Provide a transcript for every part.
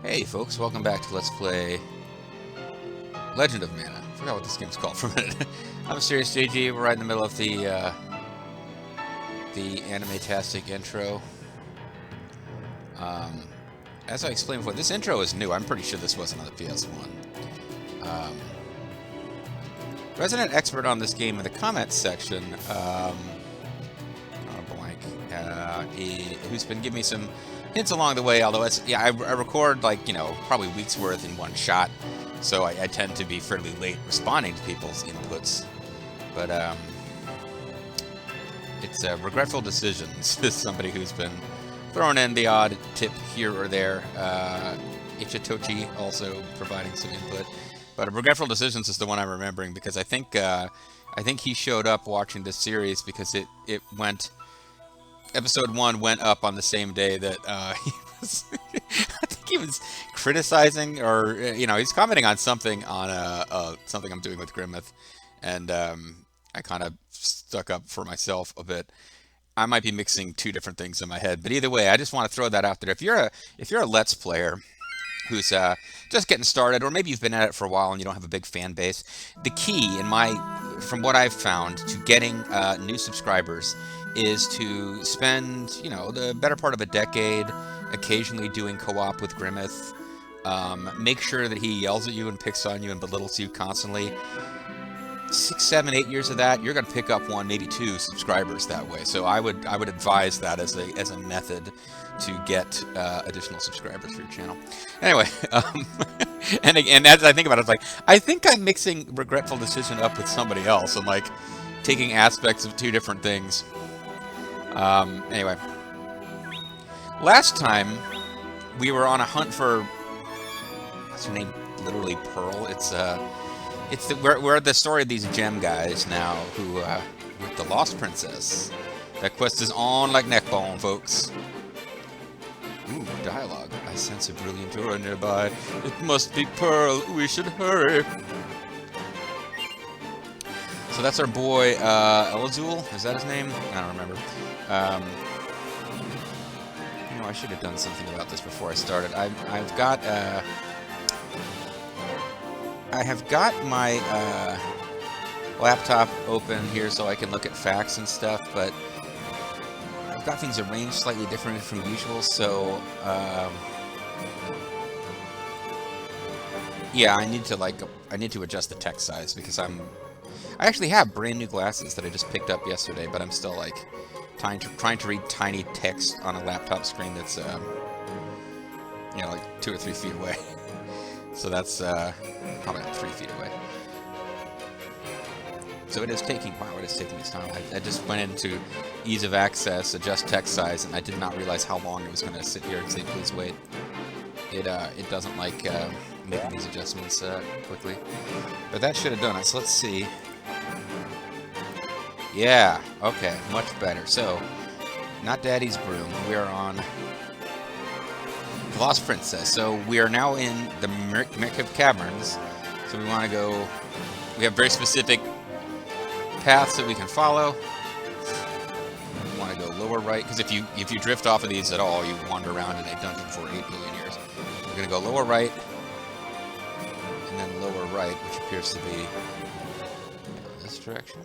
Hey folks, welcome back to Let's Play Legend of Mana. I forgot what this game's called for a minute. I'm Serious JG, we're right in the middle of the anime-tastic intro. As I explained before, this intro is new. I'm pretty sure this wasn't on the PS1. Resident expert on this game in the comments section, who's been giving me some hints along the way, although I record like, probably weeks worth in one shot, so I tend to be fairly late responding to people's inputs. But it's regretful decisions. This is somebody who's been throwing in the odd tip here or there. Ichitochi also providing some input. But regretful decisions is the one I'm remembering because I think he showed up watching this series because it went. Episode 1 went up on the same day that he was. I think he was criticizing, or he's commenting on something on something I'm doing with Grimmeth, and I kind of stuck up for myself a bit. I might be mixing two different things in my head, but either way, I just want to throw that out there. If you're a Let's player who's just getting started, or maybe you've been at it for a while and you don't have a big fan base, the key from what I've found to getting new subscribers is to spend, the better part of a decade occasionally doing co-op with Grimmeth. Make sure that he yells at you and picks on you and belittles you constantly. 6, 7, 8 years of that, you're going to pick up 1, maybe 2 subscribers that way. So I would advise that as a method to get additional subscribers for your channel. Anyway, and as I think about it, I think I'm mixing regretful decision up with somebody else. I'm like taking aspects of 2 different things. Anyway, last time we were on a hunt for, what's her name? Literally Pearl. We're the story of these gem guys now who with the Lost Princess. That quest is on like neckbone, folks. Ooh, dialogue. I sense a brilliant aura nearby. It must be Pearl. We should hurry. So that's our boy Elazul. Is that his name? I don't remember. I should have done something about this before I started. I have got my laptop open here so I can look at facts and stuff, but I've got things arranged slightly different from usual, so yeah, I need to adjust the text size because I actually have brand new glasses that I just picked up yesterday, but I'm still like trying to read tiny text on a laptop screen that's like 2 or 3 feet away. So that's probably like 3 feet away. So it is taking its time. I just went into ease of access, adjust text size, and I did not realize how long it was going to sit here and say please wait. It doesn't like making these adjustments quickly, but that should have done it. So let's see. Yeah, okay, much better. So, not Daddy's Broom. We are on the Lost Princess. So, we are now in the Merkab Caverns. So, we want to go... We have very specific paths that we can follow. We want to go lower right, because if you drift off of these at all, you wander around in a dungeon for 8 billion years. We're going to go lower right, and then lower right, which appears to be this direction.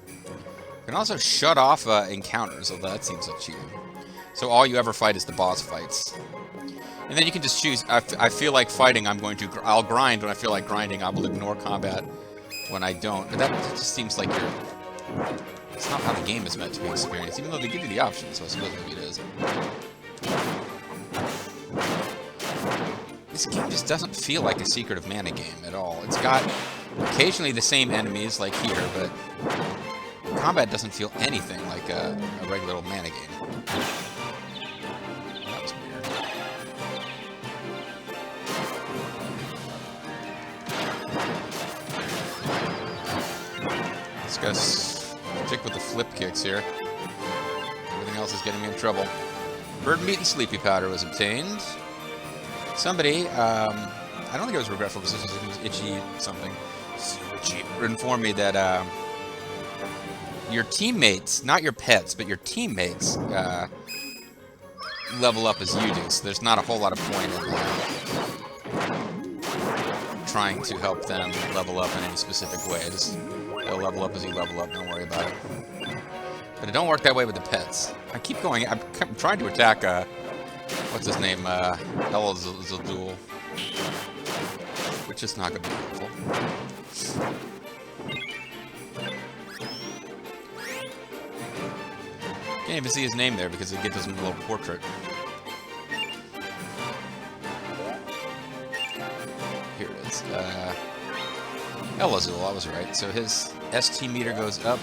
You can also shut off encounters, although that seems like cheating. So all you ever fight is the boss fights. And then you can just choose, I feel like fighting, I'll grind when I feel like grinding, I will ignore combat when I don't. But that just seems like it's not how the game is meant to be experienced, even though they give you the option, so I suppose maybe it is. This game just doesn't feel like a Secret of Mana game at all. It's got occasionally the same enemies like here, but combat doesn't feel anything like a regular old Mana game. That was weird. Let's go stick with the flip kicks here. Everything else is getting me in trouble. Bird meat and sleepy powder was obtained. Somebody, I don't think it was regretful decisions, it was itchy something. Itchy. Informed me that your teammates, not your pets, but your teammates, level up as you do, so there's not a whole lot of point in trying to help them level up in any specific way. Just they'll level up as you level up, don't worry about it. But it don't work that way with the pets. I keep going, I'm trying to attack, what's his name, Elazul, which is not going to be helpful. Can't even see his name there because it gives him a little portrait. Here it is. Elazul, I was right. So his ST meter goes up.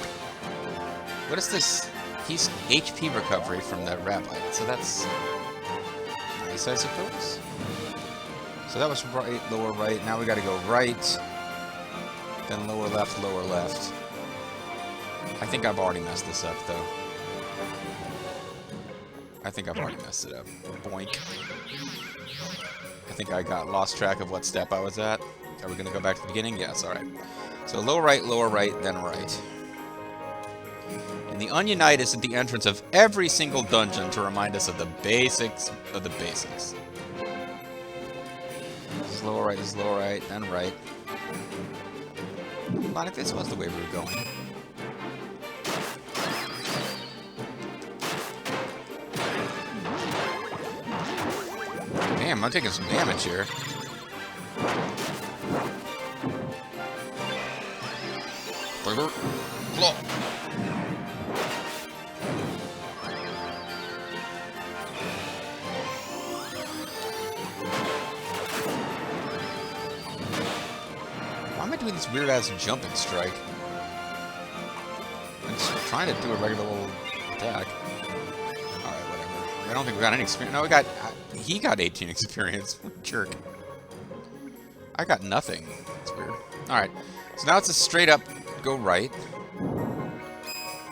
What is this? He's HP recovery from that rabbi. So that's nice, I suppose. So that was right, lower right. Now we got to go right. Then lower left, lower left. I think I've already messed this up, though. I think I've already messed it up. Boink. I think I lost track of what step I was at. Are we going to go back to the beginning? Yes, alright. So lower right, then right. And the Onion Knight is at the entrance of every single dungeon to remind us of the basics of the basics. This is lower right, then right. Like this was the way we were going. Damn, I'm taking some damage here. Why am I doing this weird-ass jumping strike? I'm just trying to do a regular old attack. Alright, whatever. I don't think we got any experience. No, we got... he got 18 experience. Jerk. I got nothing. That's weird. Alright. So now it's a straight up go right.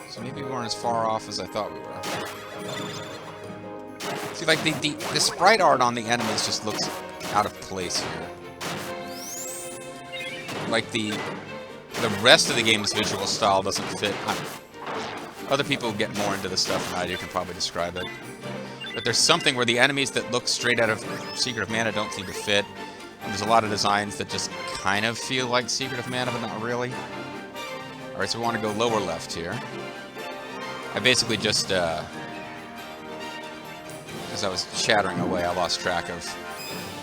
So maybe we weren't as far off as I thought we were. See, like, the sprite art on the enemies just looks out of place here. Like, the rest of the game's visual style doesn't fit. Other people get more into this stuff than I do, can probably describe it. But there's something where the enemies that look straight out of Secret of Mana don't seem to fit. And there's a lot of designs that just kind of feel like Secret of Mana, but not really. Alright, so we want to go lower left here. I basically just, as I was chattering away, I lost track of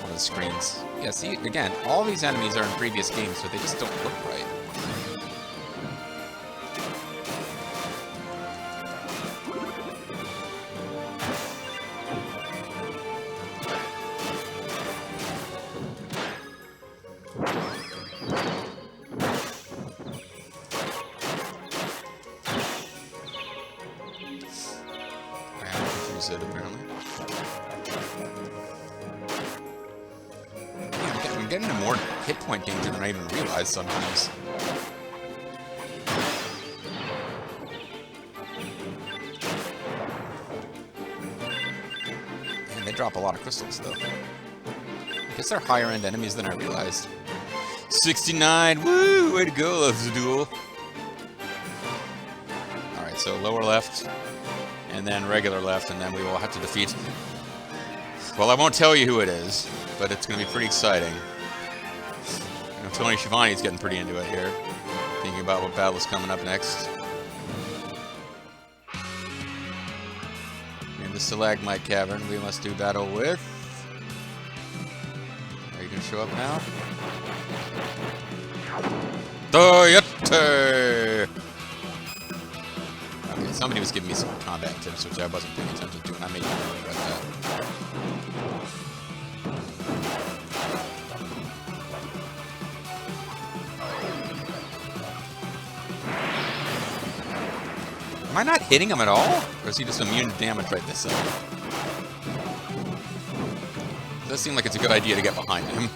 one of the screens. Yeah, see, again, all these enemies are in previous games, but they just don't look right. Apparently. Yeah, I'm getting into more hit point danger than I even realized sometimes. And they drop a lot of crystals, though. I guess they're higher end enemies than I realized. 69! Woo! Way to go, Elazul. Alright, so lower left. And then regular left, and then we will have to defeat... Well, I won't tell you who it is, but it's going to be pretty exciting. You know, Tony Schiavone's getting pretty into it here, thinking about what battle is coming up next. In the Stalagmite Cavern, we must do battle with... Are you going to show up now? Doyete! Somebody was giving me some combat tips, which I wasn't paying attention to, and I made no worry about that. Am I not hitting him at all? Or is he just immune to damage right this second? It does seem like it's a good idea to get behind him.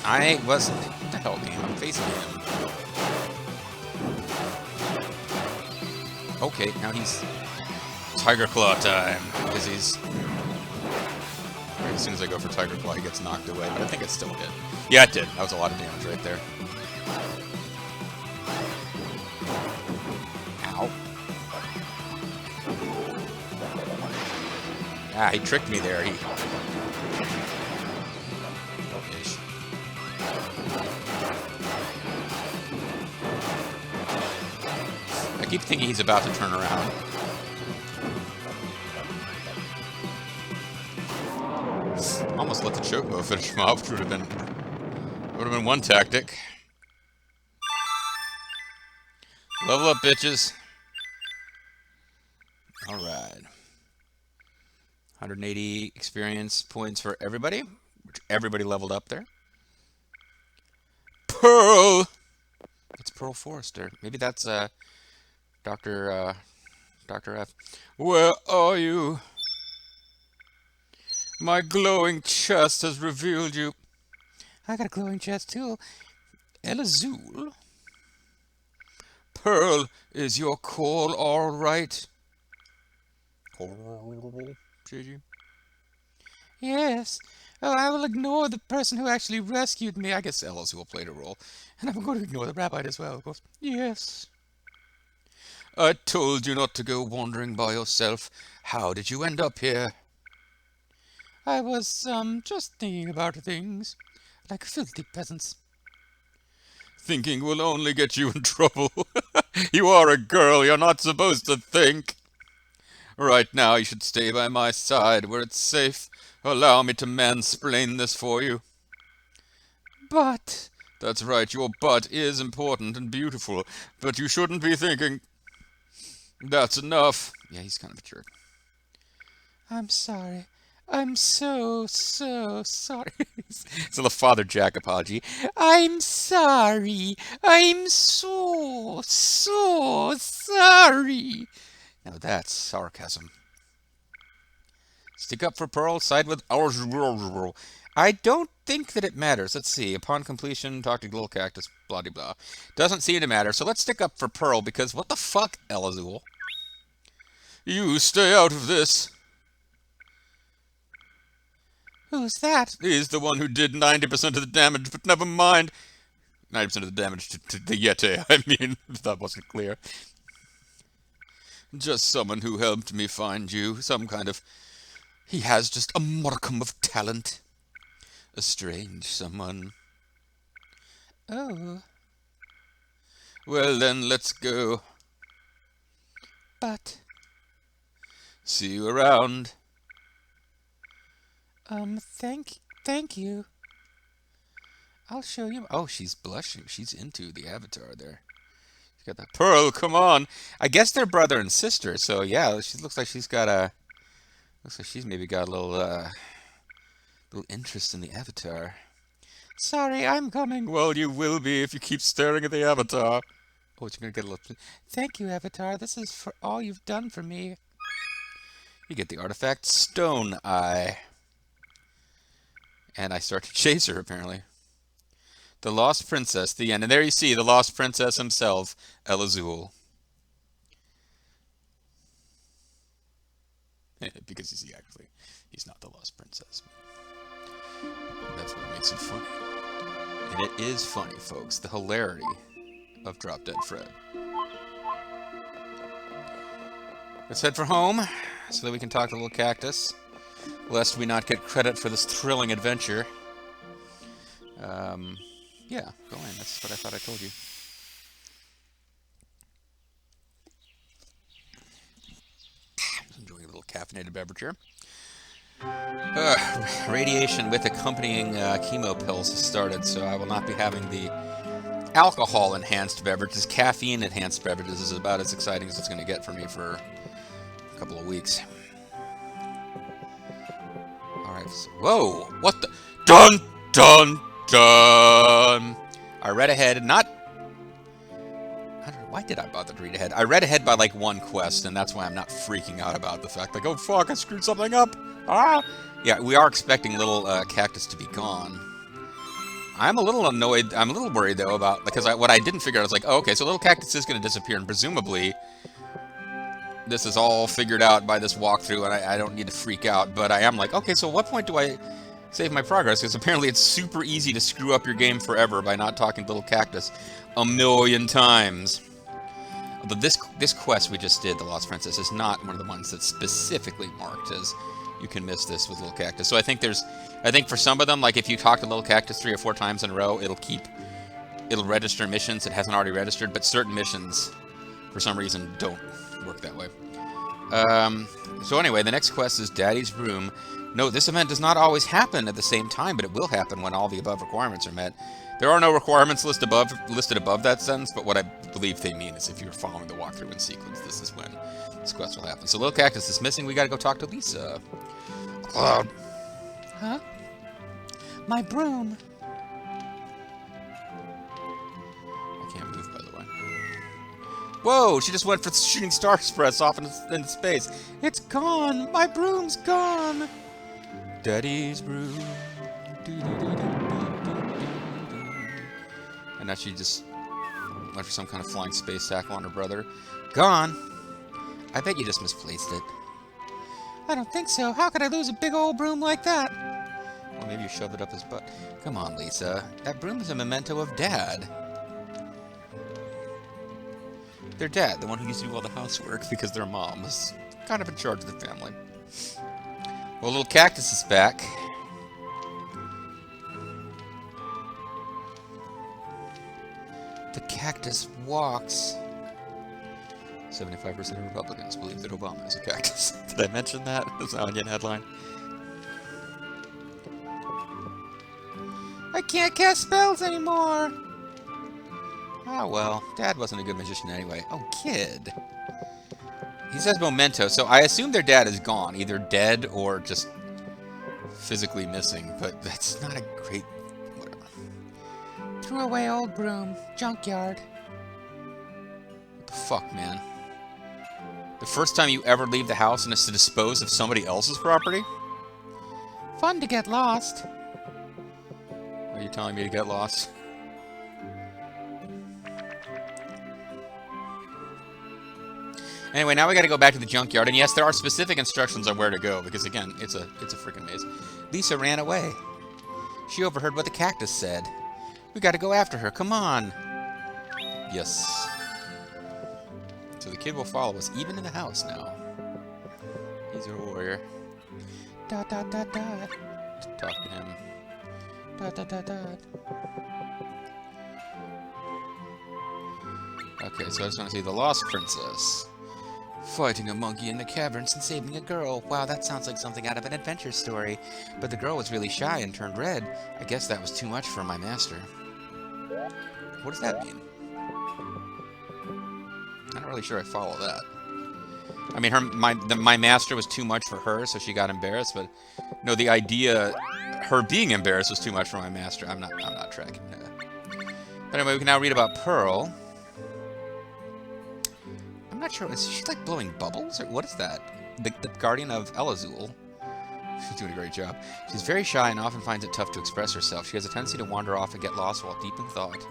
I wasn't... What the hell, game? I'm facing him. Okay, now he's... Tiger Claw time. Because he's... as soon as I go for Tiger Claw, he gets knocked away, but I think it still did. Yeah, it did. That was a lot of damage right there. Ow. Ah, he tricked me there. Ish. I keep thinking he's about to turn around. Almost let the chocobo finish him off, which would have been one tactic. Level up, bitches. All right. 180 experience points for everybody, which everybody leveled up there. Pearl. It's Pearl Forrester. Maybe that's Dr. F. Where are you? My glowing chest has revealed you. I got a glowing chest too. El Azul. Pearl, is your call all right? JG. Yes. Oh, I will ignore the person who actually rescued me. I guess El Azul played a role. And I'm going to ignore the rabbi as well, of course. Yes. I told you not to go wandering by yourself. How did you end up here? I was, just thinking about things. Like filthy peasants. Thinking will only get you in trouble. You are a girl, you're not supposed to think. Right now you should stay by my side where it's safe. Allow me to mansplain this for you. But... That's right, your butt is important and beautiful, but you shouldn't be thinking... That's enough. Yeah, he's kind of a jerk. I'm sorry. I'm so sorry. It's a little Father Jack apology. I'm sorry. I'm so sorry. Now that's sarcasm. Stick up for Pearl, side with ours. I don't think that it matters. Let's see. Upon completion, talk to Lil Cactus, blah, blah, blah. Doesn't seem to matter. So let's stick up for Pearl, because what the fuck, El Azul? You stay out of this. Who's that? He's the one who did 90% of the damage, but never mind. 90% of the damage to the Yeti, I mean, if that wasn't clear. Just someone who helped me find you. Some kind of... He has just a modicum of talent. A strange someone. Oh. Well then, let's go. But... See you around. Thank you. I'll show you. Oh, she's blushing. She's into the avatar there. She's got that Pearl, come on. I guess they're brother and sister, so yeah, she looks like she's got a... Looks like she's maybe got a little interest in the avatar. Sorry, I'm coming. Well, you will be if you keep staring at the avatar. Oh, it's gonna get a little... Thank you, avatar. This is for all you've done for me. You get the artifact Stone Eye. And I start to chase her, apparently. The Lost Princess, the end. And there you see the Lost Princess himself, El Azul. Because he's not the Lost Princess. That's what makes it funny. And it is funny, folks. The hilarity of Drop Dead Fred. Let's head for home, so that we can talk to Lil Cactus. Lest we not get credit for this thrilling adventure. Yeah, go in. That's what I thought I told you. Enjoying a little caffeinated beverage here. Radiation with accompanying chemo pills has started, so I will not be having the alcohol-enhanced beverages. Caffeine-enhanced beverages is about as exciting as it's going to get for me for a couple of weeks. Alright, so, whoa! What the... Dun! Dun! Dun! I read ahead, not... I don't know, why did I bother to read ahead? I read ahead by like one quest, and that's why I'm not freaking out about the fact, like, oh fuck, I screwed something up! Ah! Yeah, we are expecting Little Cactus to be gone. I'm a little annoyed, I'm a little worried though about, because what I didn't figure out was like, oh, okay, so Little Cactus is going to disappear, and presumably... this is all figured out by this walkthrough, and I don't need to freak out, but I am like, okay, so at what point do I save my progress? Because apparently it's super easy to screw up your game forever by not talking to Lil Cactus a million times. Although this quest we just did, the Lost Princess, is not one of the ones that's specifically marked as you can miss this with Lil Cactus. So I think for some of them, like if you talk to Lil Cactus 3 or 4 times in a row, it'll register missions it hasn't already registered, but certain missions, for some reason, don't work that way. So anyway, the next quest is Daddy's Room. No, this event does not always happen at the same time, but it will happen when all the above requirements are met. There are no requirements listed above that sentence, but what I believe they mean is if you're following the walkthrough in sequence, this is when this quest will happen. So Lil Cactus is missing. We gotta go talk to Lisa. Huh? My broom. I can't move, by the way. Whoa! She just went for shooting star express off into space. It's gone. My broom's gone. Daddy's broom. And now she just went for some kind of flying space tackle on her brother. Gone. I bet you just misplaced it. I don't think so. How could I lose a big old broom like that? Well, maybe you shoved it up his butt. Come on, Lisa. That broom is a memento of Dad. Their dad, the one who used to do all the housework because their mom was kind of in charge of the family. Well, Lil Cactus is back. The cactus walks. 75% of Republicans believe that Obama is a cactus. Did I mention that? That's an Onion headline. I can't cast spells anymore! Oh well, Dad wasn't a good magician anyway. Oh, kid. He says memento, so I assume their dad is gone. Either dead or just physically missing, but that's not a great... whatever. Threw away old broom. Junkyard. What the fuck, man? The first time you ever leave the house and is to dispose of somebody else's property? Fun to get lost. Are you telling me to get lost? Anyway, now we gotta go back to the junkyard, and yes, there are specific instructions on where to go, because again, it's a freaking maze. Lisa ran away. She overheard what the cactus said. We gotta go after her, come on! Yes. So the kid will follow us, even in the house now. He's a warrior. Da da da da. Talk to him. Da da da da. Okay, so I just want to see the Lost Princess. Fighting a monkey in the caverns and saving a girl. Wow, that sounds like something out of an adventure story. But the girl was really shy and turned red. I guess that was too much for my master. What does that mean? I'm not really sure I follow that. I mean, my master was too much for her, so she got embarrassed. But no, the idea, her being embarrassed was too much for my master. I'm not tracking that. But anyway, we can now read about Pearl. I'm not sure. Is she like blowing bubbles or what is that? The guardian of Elazul. She's doing a great job. She's very shy and often finds it tough to express herself. She has a tendency to wander off and get lost while deep in thought.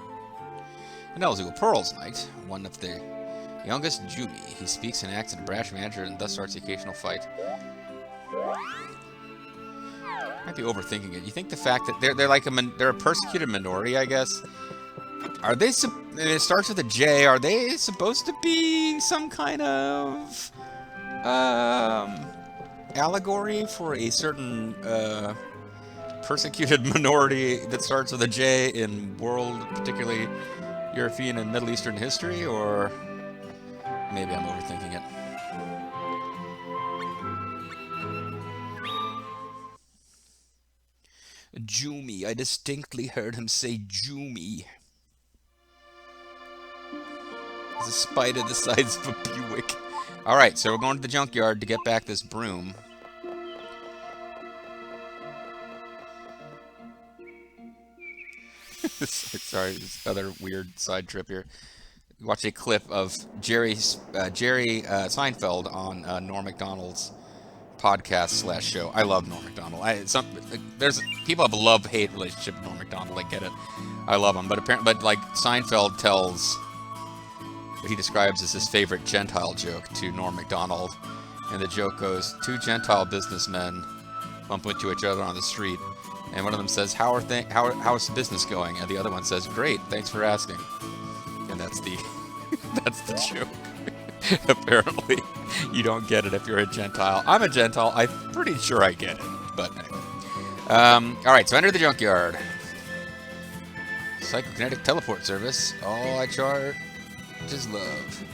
And Elazul, Pearl's knight, one of the youngest Jumi. He speaks and acts in a brash manner and thus starts the occasional fight. Might be overthinking it. You think the fact that they're like they're a persecuted minority, I guess. Are they? It starts with a J. Are they supposed to be some kind of allegory for a certain persecuted minority that starts with a J in world, particularly European and Middle Eastern history, or maybe I'm overthinking it. Jumi. I distinctly heard him say Jumi. He's a spider the size of a Buick. Alright, so we're going to the junkyard to get back this broom. Sorry, this other weird side trip here. Watch a clip of Jerry Seinfeld on Norm Macdonald's podcast / show. I love Norm Macdonald. There's people have a love-hate relationship with Norm Macdonald. I get it. I love him, but like Seinfeld tells what he describes as his favorite Gentile joke to Norm Macdonald. And the joke goes, two Gentile businessmen bump into each other on the street, and one of them says, how's business going? And the other one says, great, thanks for asking. And that's the that's the joke. Apparently, you don't get it if you're a Gentile. I'm a Gentile. I'm pretty sure I get it. But anyway. Alright, so enter the junkyard. Psychokinetic teleport service. All I charge is love.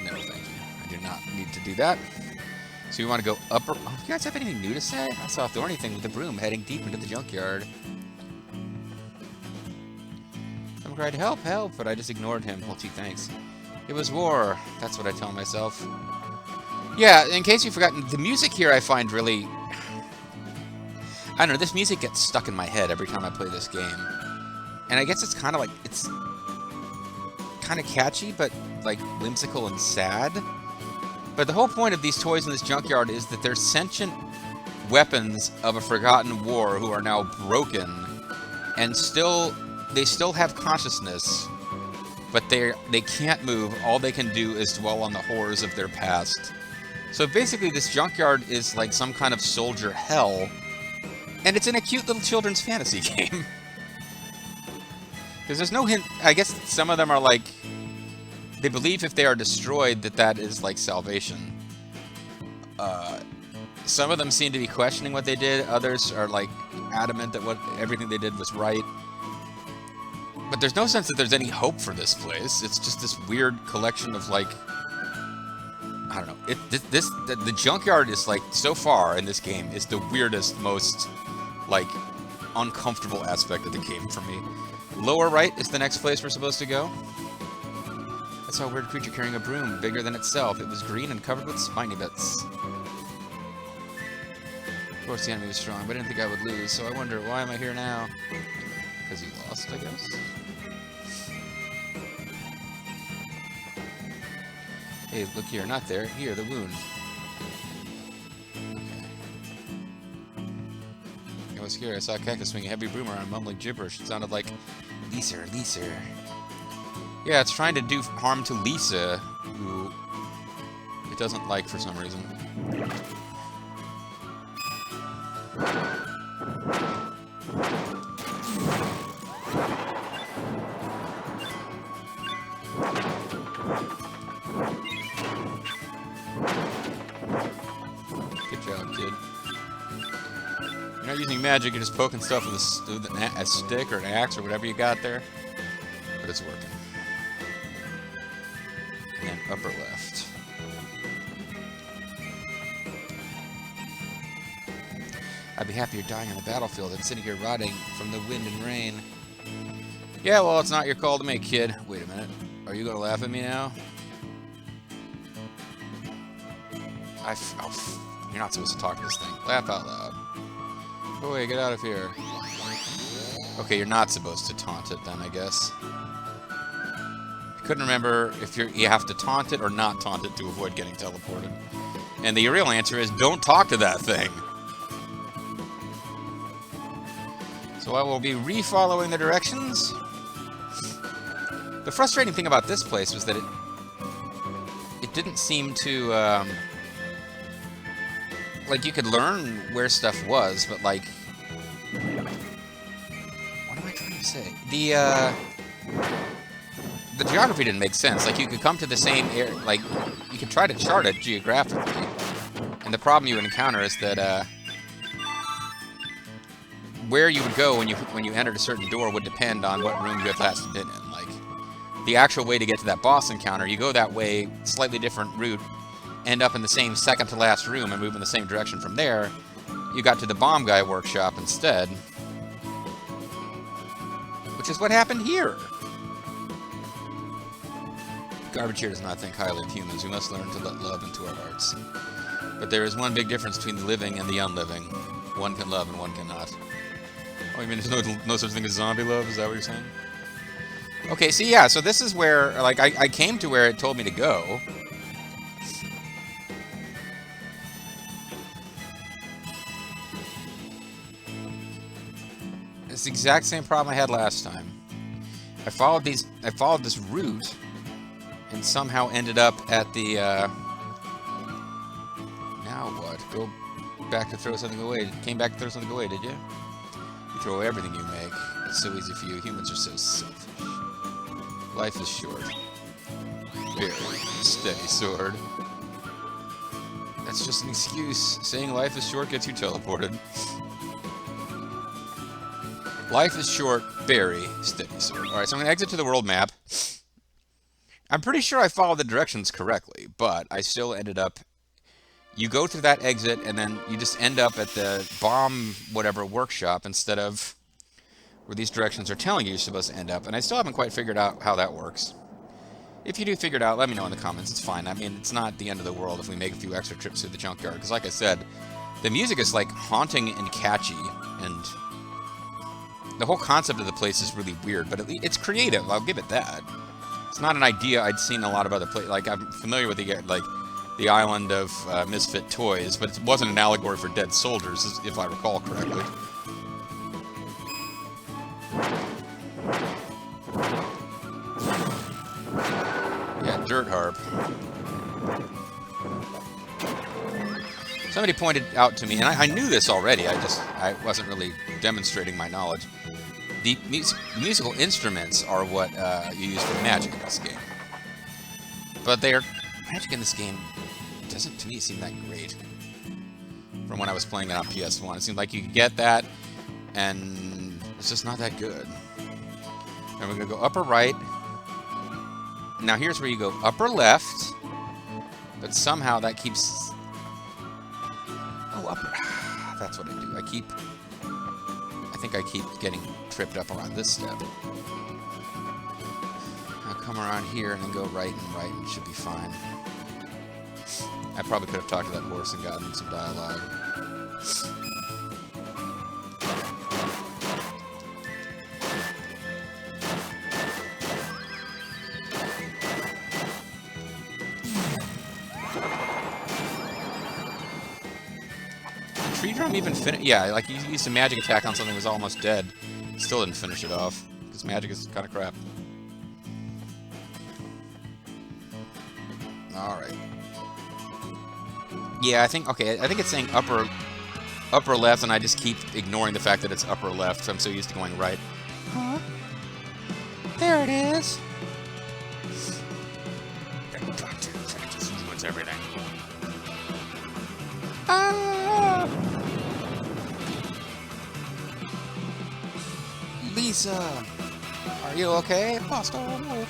No, thank you. I do not need to do that. So we want to go up or... Oh, you guys have anything new to say? I saw a thorny thing with a broom heading deep into the junkyard. Someone cried, help, help, but I just ignored him. Well, gee, thanks. It was war. That's what I tell myself. Yeah, in case you've forgotten, the music here I find really... I don't know, this music gets stuck in my head every time I play this game. And I guess it's kind of like... It's kind of catchy, but like whimsical and sad. But the whole point of these toys in this junkyard is that they're sentient weapons of a forgotten war who are now broken, and they still have consciousness, but they can't move. All they can do is dwell on the horrors of their past. So basically this junkyard is like some kind of soldier hell, and it's in a cute little children's fantasy game. Because there's no hint. I guess some of them are like, they believe if they are destroyed that is like salvation. Some of them seem to be questioning what they did. Others are like adamant that everything they did was right. But there's no sense that there's any hope for this place. It's just this weird collection of like, I don't know. The junkyard is like, so far in this game, is the weirdest, most like uncomfortable aspect of the game for me. Lower right is the next place we're supposed to go. I saw a weird creature carrying a broom, bigger than itself. It was green and covered with spiny bits. Of course the enemy was strong, but I didn't think I would lose, so I wonder, why am I here now? Because you lost, I guess? Hey, look here, not there. Here, the wound. Okay. I was scared. I saw a cactus swing a heavy broom around, mumbling gibberish. It sounded like, Lisa. Yeah, it's trying to do harm to Lisa, who it doesn't like for some reason. Good job, kid. You're not using magic, you're just poking stuff with a stick or an axe or whatever you got there. But it's working. And then upper left. I'd be happier dying on the battlefield than sitting here rotting from the wind and rain. Yeah, well, it's not your call to make, kid. Wait a minute. Are you gonna laugh at me now? You're not supposed to talk to this thing. Laugh out loud. Go away, get out of here. Okay, you're not supposed to taunt it then, I guess. I couldn't remember if you have to taunt it or not taunt it to avoid getting teleported. And the real answer is don't talk to that thing. So I will be re-following the directions. The frustrating thing about this place was that it didn't seem to, like, you could learn where stuff was, but, like, what am I trying to say? The geography didn't make sense. Like, you could come to the same area, like, you could try to chart it geographically, and the problem you would encounter is that, where you would go when you entered a certain door would depend on what room you had last been in. Like, the actual way to get to that boss encounter, you go that way, slightly different route, end up in the same second to last room and move in the same direction from there. You got to the bomb guy workshop instead. Which is what happened here. Garbage here does not think highly of humans. We must learn to let love into our hearts. But there is one big difference between the living and the unliving. One can love and one cannot. Oh, you mean there's no such thing as zombie love? Is that what you're saying? Okay, so yeah, so this is where, like, I came to where it told me to go. It's the exact same problem I had last time. I followed this route, and somehow ended up at the, now what? Go back to throw something away. Came back to throw something away, did you? You throw away everything you make. It's so easy for you. Humans are so selfish. Life is short. Very steady sword. That's just an excuse. Saying life is short gets you teleported. Life is short, very steady sword. Alright, so I'm going to exit to the world map. I'm pretty sure I followed the directions correctly, but I still ended up... You go through that exit, and then you just end up at the bomb whatever workshop instead of where these directions are telling you you're supposed to end up. And I still haven't quite figured out how that works. If you do figure it out, let me know in the comments. It's fine. I mean, it's not the end of the world if we make a few extra trips through the junkyard. Because like I said, the music is like haunting and catchy, and the whole concept of the place is really weird, but it's creative. I'll give it that. It's not an idea I'd seen a lot of other places. Like, I'm familiar with the island of misfit toys, but it wasn't an allegory for dead soldiers, if I recall correctly. Yeah, dirt harp. Somebody pointed out to me, and I knew this already, I wasn't really demonstrating my knowledge. The musical instruments are what you use for magic in this game. But magic in this game doesn't, to me, seem that great. From when I was playing it on PS1. It seemed like you could get that, and it's just not that good. And we're going to go upper right. Now here's where you go upper left, but somehow that keeps... Oh, upper... That's what I do. I think I keep getting tripped up around this step. I'll come around here and then go right and it should be fine. I probably could have talked to that horse and gotten some dialogue. Tree drum even finish? Yeah, like you used a magic attack on something that was almost dead. Still didn't finish it off because magic is kind of crap. All right. Yeah, I think it's saying upper left, and I just keep ignoring the fact that it's upper left. So I'm so used to going right. Huh? There it is. That just ruins everything. Lisa, are you okay? Lost all hope.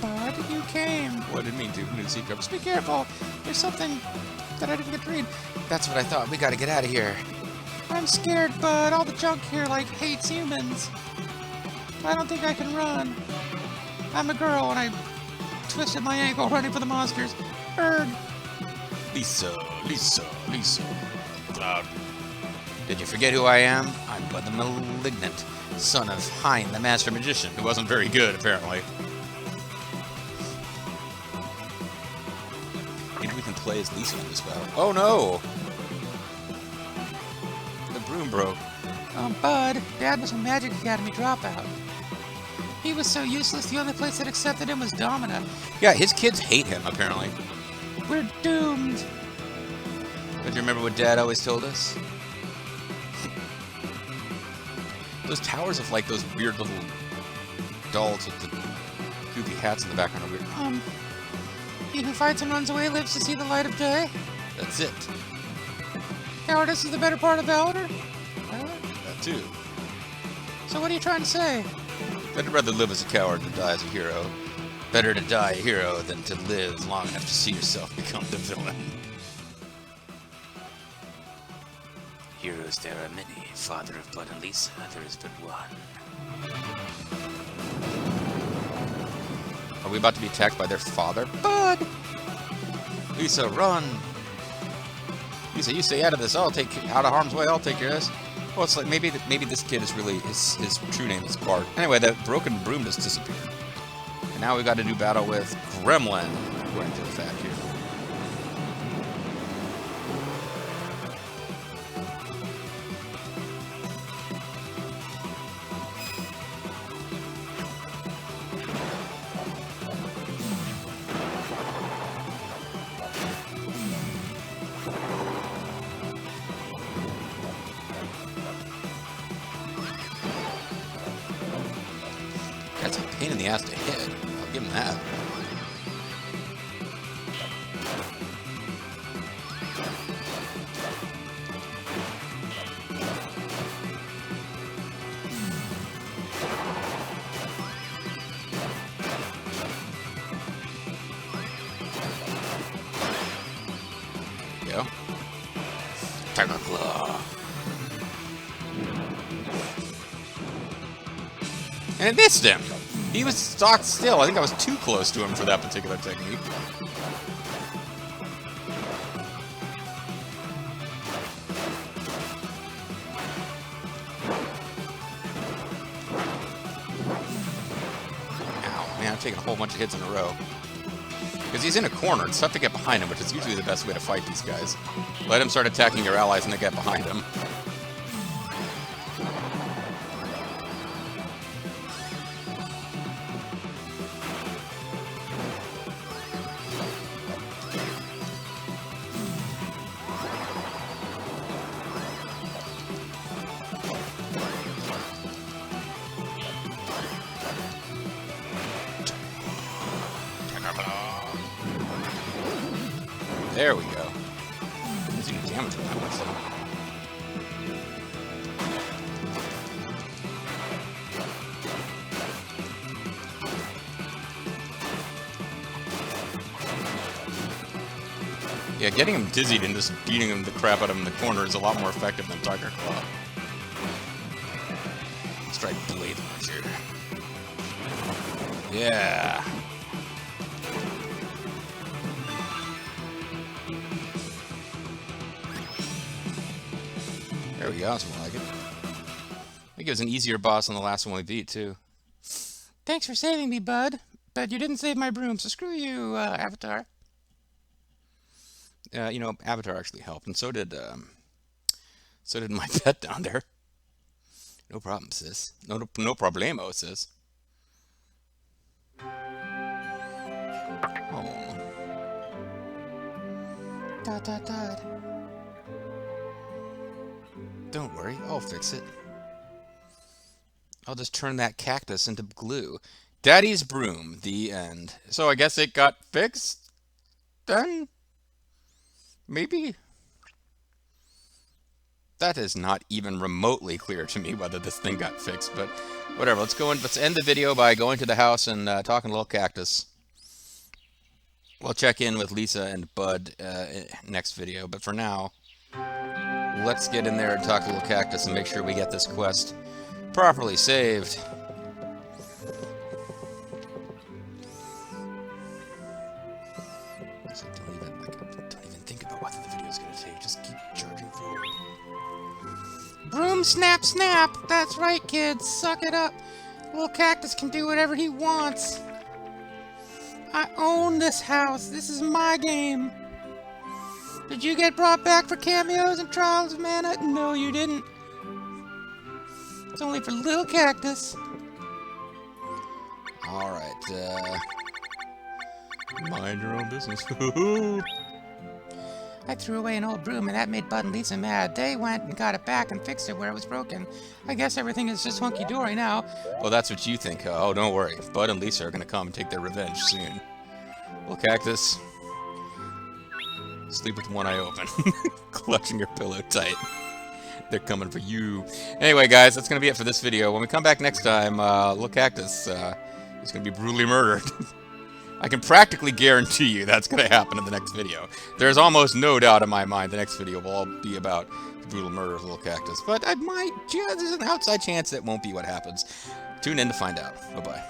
Bud, you came. Well, I didn't mean to. New seat covers. Be careful. There's something that I didn't get to read. That's what I thought. We gotta get out of here. I'm scared, Bud. All the junk here, like, hates humans. I don't think I can run. I'm a girl, and I twisted my ankle running for the monsters. Erg. Lisa. Cloud. Did you forget who I am? I'm Bud the Malignant, son of Hein the Master Magician, who wasn't very good, apparently. Maybe we can play as Lisa in this battle. Oh no! The broom broke. Bud, Dad was a Magic Academy dropout. He was so useless, the only place that accepted him was Domina. Yeah, his kids hate him, apparently. We're doomed. Don't you remember what Dad always told us? Those towers of, like, those weird little dolls with the goofy hats in the background are weird. He who fights and runs away lives to see the light of day? That's it. Cowardice is the better part of valor? That too. So what are you trying to say? I'd rather live as a coward than die as a hero. Better to die a hero than to live long enough to see yourself become the villain. Heroes there are many. Father of Bud and Lisa, there is but one. Are we about to be attacked by their father? Bud! Lisa, run! Lisa, you stay out of this. Out of harm's way. I'll take care of this. Well, it's like maybe this kid is really his true name is Bart. Anyway, that broken broom just disappeared. And now we've got to do battle with Gremlin, according to the fact here. pain in the ass to hit. I'll give him that. Go. Tiger Claw. And it missed him. He was stocked still. I think I was too close to him for that particular technique. Ow, man, I'm taking a whole bunch of hits in a row. Because he's in a corner, it's tough to get behind him, which is usually the best way to fight these guys. Let him start attacking your allies and then get behind him. There we go. Didn't do any damage with that one, so. Yeah, getting him dizzied and just beating him the crap out of him in the corner is a lot more effective than Tiger Claw. Let's try Blade Launcher. Yeah. There we go, something like it. I think it was an easier boss than the last one we beat, too. Thanks for saving me, bud. But you didn't save my broom, so screw you, Avatar. You know, Avatar actually helped, and so did my pet down there. No problem, sis. No problemo, sis. Oh. Dot, dot, dot. Don't worry, I'll fix it. I'll just turn that cactus into glue. Daddy's broom, the end. So I guess it got fixed? Then? Maybe? That is not even remotely clear to me whether this thing got fixed, but whatever. Let's end the video by going to the house and talking to Lil Cactus. We'll check in with Lisa and Bud next video, but for now, let's get in there and talk to Lil Cactus and make sure we get this quest properly saved. So don't even think about what the video is going to take. Just keep charging forward. Broom snap snap! That's right, kids. Suck it up. Lil Cactus can do whatever he wants. I own this house. This is my game. Did you get brought back for cameos and Trials of Mana? No, you didn't. It's only for Lil Cactus. Alright, mind your own business. I threw away an old broom and that made Bud and Lisa mad. They went and got it back and fixed it where it was broken. I guess everything is just hunky-dory now. Well, that's what you think. Oh, don't worry. Bud and Lisa are gonna come and take their revenge soon. Lil Cactus. Sleep with one eye open. Clutching your pillow tight. They're coming for you. Anyway, guys, that's going to be it for this video. When we come back next time, Lil Cactus is going to be brutally murdered. I can practically guarantee you that's going to happen in the next video. There's almost no doubt in my mind the next video will all be about the brutal murder of Lil Cactus. But there's an outside chance that won't be what happens. Tune in to find out. Bye-bye.